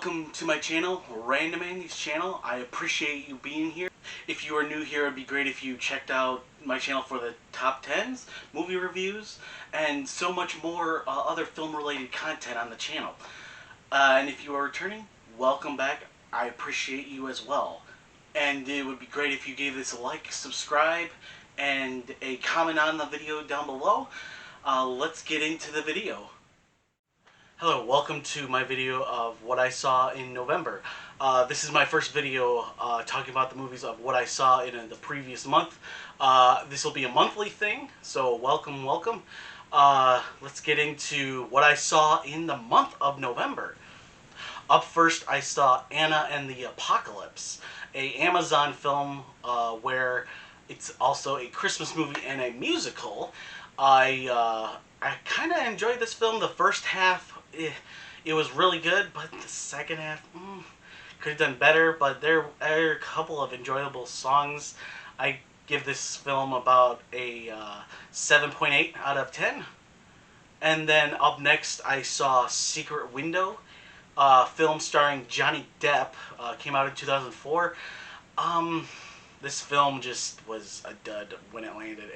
welcome to my channel, Random Andy's channel. I appreciate you being here. If you are new here, it'd be great if you checked out my channel for the top 10s, movie reviews, and so much more other film-related content on the channel. And if you are returning, welcome back. I appreciate you as well. And it would be great if you gave this a like, subscribe, and a comment on the video down below. Let's get into the video. Hello, welcome to my video of what I saw in November. This is my first video talking about the movies of what I saw in the previous month. This will be a monthly thing, so welcome. Let's get into what I saw in the month of November. Up first, I saw Anna and the Apocalypse, an Amazon film where it's also a Christmas movie and a musical. I kind of enjoyed this film. The first half, it was really good, but the second half could have done better. But there are a couple of enjoyable songs. I give this film about a 7.8 out of 10. And then up next, I saw Secret Window, film starring Johnny Depp. Came out in 2004. This film just was a dud when it landed.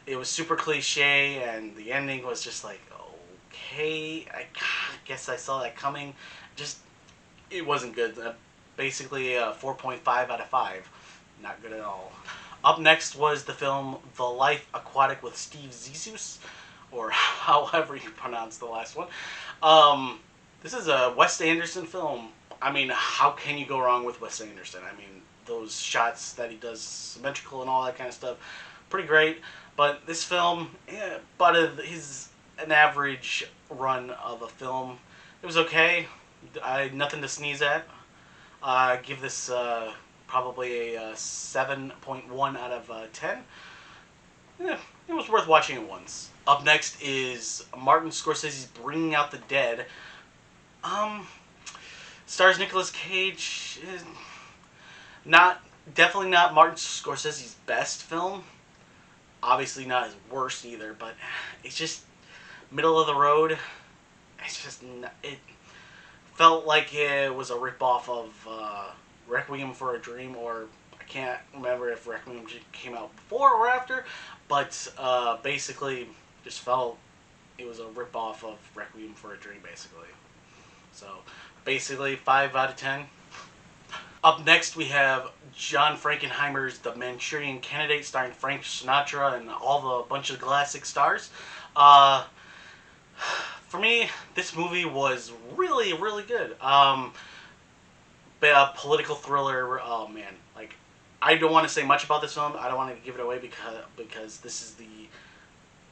It was super cliche, and the ending was just like, okay, I guess I saw that coming. It wasn't good. Basically a 4.5 out of 5. Not good at all. Up next was the film The Life Aquatic with Steve Zissou, or however you pronounce the last one. This is a Wes Anderson film. I mean, how can you go wrong with Wes Anderson? I mean, those shots that he does symmetrical and all that kind of stuff, pretty great. But this film, but an average run of a film. It was okay. Nothing to sneeze at. I give this probably a 7.1 out of 10. Yeah, it was worth watching it once. Up next is Martin Scorcese's Bringing Out the Dead. Stars Nicolas Cage. Definitely not Martin Scorsese's best film. Obviously not his worst either, but it's just middle of the road. It felt like it was a ripoff of Requiem for a Dream, or I can't remember if Requiem came out before or after, but basically just felt it was a ripoff of Requiem for a Dream, basically. So basically 5 out of 10. Up next, we have John Frankenheimer's The Manchurian Candidate, starring Frank Sinatra and all the bunch of classic stars. For me, this movie was really, really good. A political thriller. Oh man, like, I don't want to say much about this film. I don't want to give it away because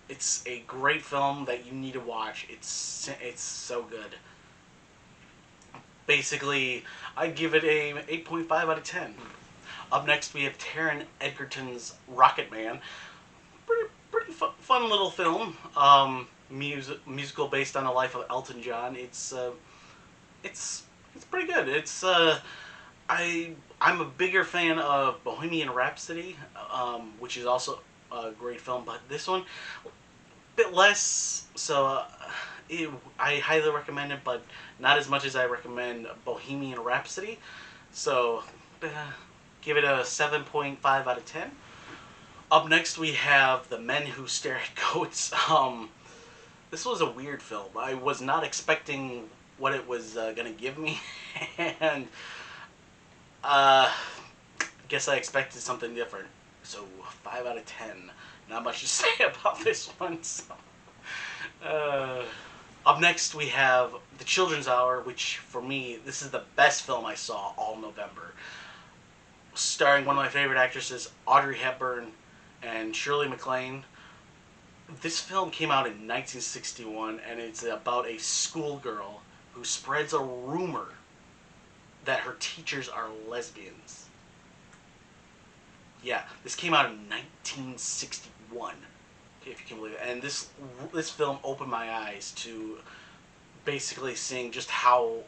it's a great film that you need to watch. It's so good. Basically, I'd give it a 8.5 out of 10. Up next, we have Taron Egerton's Rocket Man. Pretty fun little film. Musical based on the life of Elton John. It's pretty good. I'm a bigger fan of Bohemian Rhapsody, which is also a great film, but this one a bit less. So I highly recommend it, but not as much as I recommend Bohemian Rhapsody. So give it a 7.5 out of 10. Up next, we have The Men Who Stare at Goats. This was a weird film. I was not expecting what it was going to give me, and guess I expected something different. So 5 out of 10. Not much to say about this one. So. Up next, we have The Children's Hour, which, for me, this is the best film I saw all November. Starring one of my favorite actresses, Audrey Hepburn and Shirley MacLaine. This film came out in 1961, and it's about a schoolgirl who spreads a rumor that her teachers are lesbians. Yeah, this came out in 1961. If you can believe it. And this film opened my eyes to basically seeing just how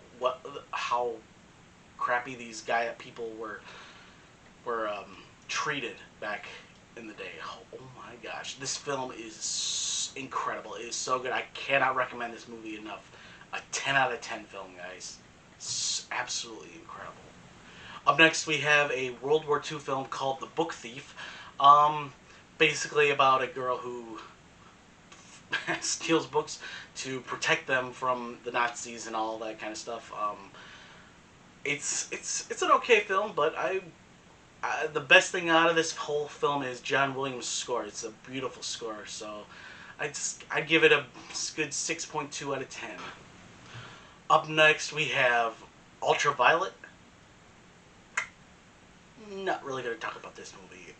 crappy these people were treated back in the day. Oh my gosh, this film is incredible. It is so good. I cannot recommend this movie enough. A 10 out of 10 film, guys. absolutely incredible. Up next, we have a World War II film called The Book Thief. Basically about a girl who steals books to protect them from the Nazis and all that kind of stuff. It's an okay film, but the best thing out of this whole film is John Williams' score. It's a beautiful score, so I'd give it a good 6.2 out of 10. Up next, we have Ultraviolet. Not really going to talk about this movie.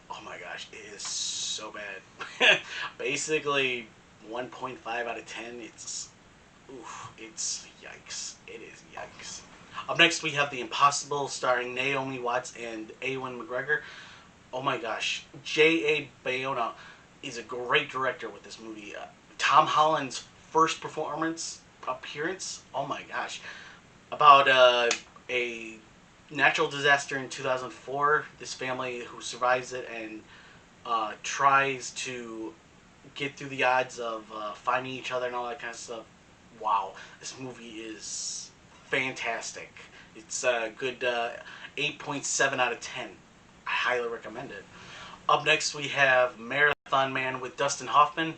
Oh my gosh, it is so bad. Basically, 1.5 out of 10. It's yikes. It is yikes. Up next, we have The Impossible, starring Naomi Watts and Ewan McGregor. Oh my gosh, J.A. Bayona is a great director with this movie. Tom Holland's first appearance. Oh my gosh, about a natural disaster in 2004. This family who survives it and tries to get through the odds of finding each other and all that kind of stuff. Wow, this movie is fantastic. It's a good 8.7 out of 10. I highly recommend it. Up next, we have Marathon Man with Dustin Hoffman.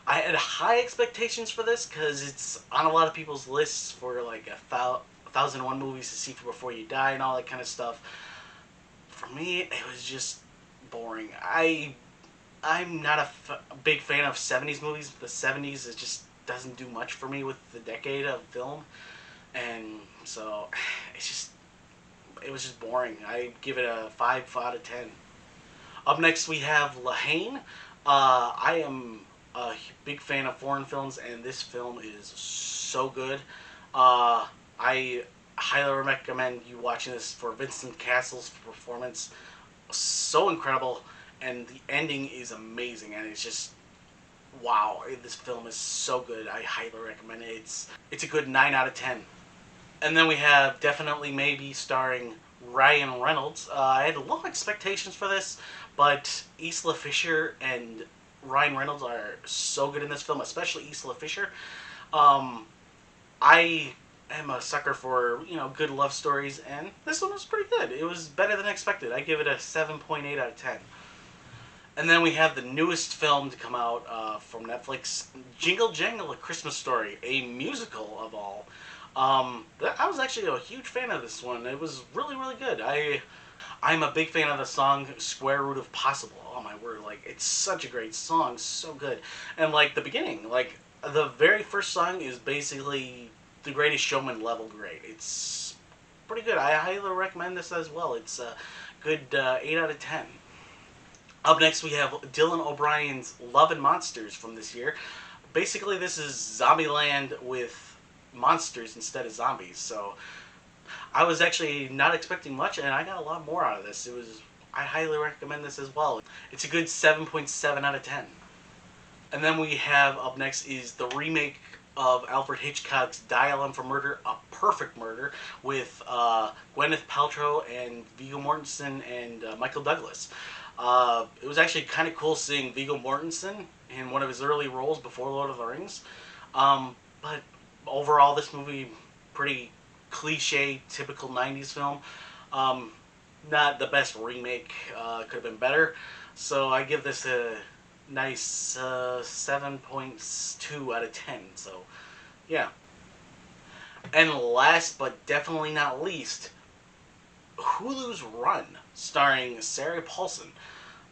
I had high expectations for this because it's on a lot of people's lists for like 1,001 movies to see before you die and all that kind of stuff. For me, it was just boring. I'm not a big fan of 70s movies. The 70s, it just doesn't do much for me with the decade of film. And so, it was just boring. I give it a 5 out of 10. Up next, we have Lahane. I am a big fan of foreign films, and this film is so good. I highly recommend you watching this for Vincent Cassel's performance. So incredible, and the ending is amazing, and it's just wow. This film is so good. I highly recommend it. It's a good 9 out of 10. And then we have Definitely Maybe, starring Ryan Reynolds. I had low expectations for this, but Isla Fisher and Ryan Reynolds are so good in this film, especially Isla Fisher. I am a sucker for good love stories, and this one was pretty good. It was better than expected. I give it a 7.8 out of 10. And then we have the newest film to come out from Netflix, Jingle Jangle, A Christmas Story, a musical of all. I was actually a huge fan of this one. It was really, really good. I'm a big fan of the song Square Root of Possible. Oh my word, like, it's such a great song, so good. And like the beginning, like the very first song is basically The Greatest Showman level great. It's pretty good. I highly recommend this as well. It's a good 8 out of 10. Up next, we have Dylan O'Brien's Love and Monsters from this year. Basically, this is Zombieland with monsters instead of zombies. So I was actually not expecting much, and I got a lot more out of this. I highly recommend this as well. It's a good 7.7 out of 10. And then we have up next is the remake of Alfred Hitchcock's Dialum for Murder, A Perfect Murder, with Gwyneth Paltrow and Viggo Mortensen and Michael Douglas. It was actually kind of cool seeing Viggo Mortensen in one of his early roles before Lord of the Rings. But overall, this movie, pretty cliche, typical 90s film. Not the best remake. Could have been better. So I give this a nice 7.2 out of 10. So, yeah. And last but definitely not least, Hulus Run, starring Sarah Paulson,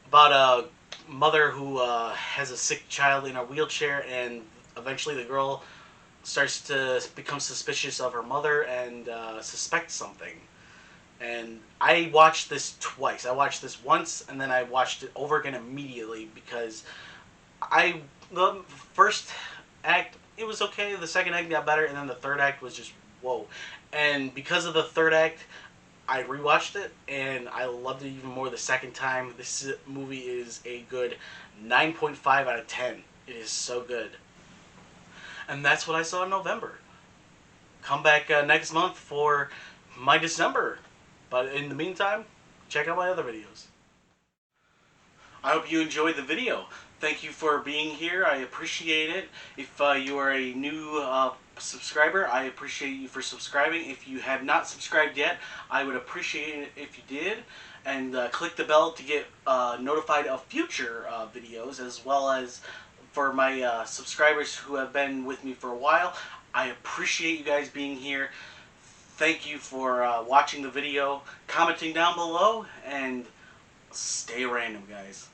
about a mother who has a sick child in a wheelchair, and eventually the girl starts to become suspicious of her mother and suspects something. And I watched this twice. I watched this once, and then I watched it over again immediately because the first act, it was okay. The second act got better, and then the third act was just whoa. And because of the third act, I rewatched it, and I loved it even more the second time. This movie is a good 9.5 out of 10. It is so good. And that's what I saw in November. Come back next month for my December. But in the meantime, check out my other videos. I hope you enjoyed the video. Thank you for being here. I appreciate it. If you are a new subscriber, I appreciate you for subscribing. If you have not subscribed yet, I would appreciate it if you did. And click the bell to get notified of future videos, as well as for my subscribers who have been with me for a while. I appreciate you guys being here. Thank you for watching the video, commenting down below, and stay random, guys.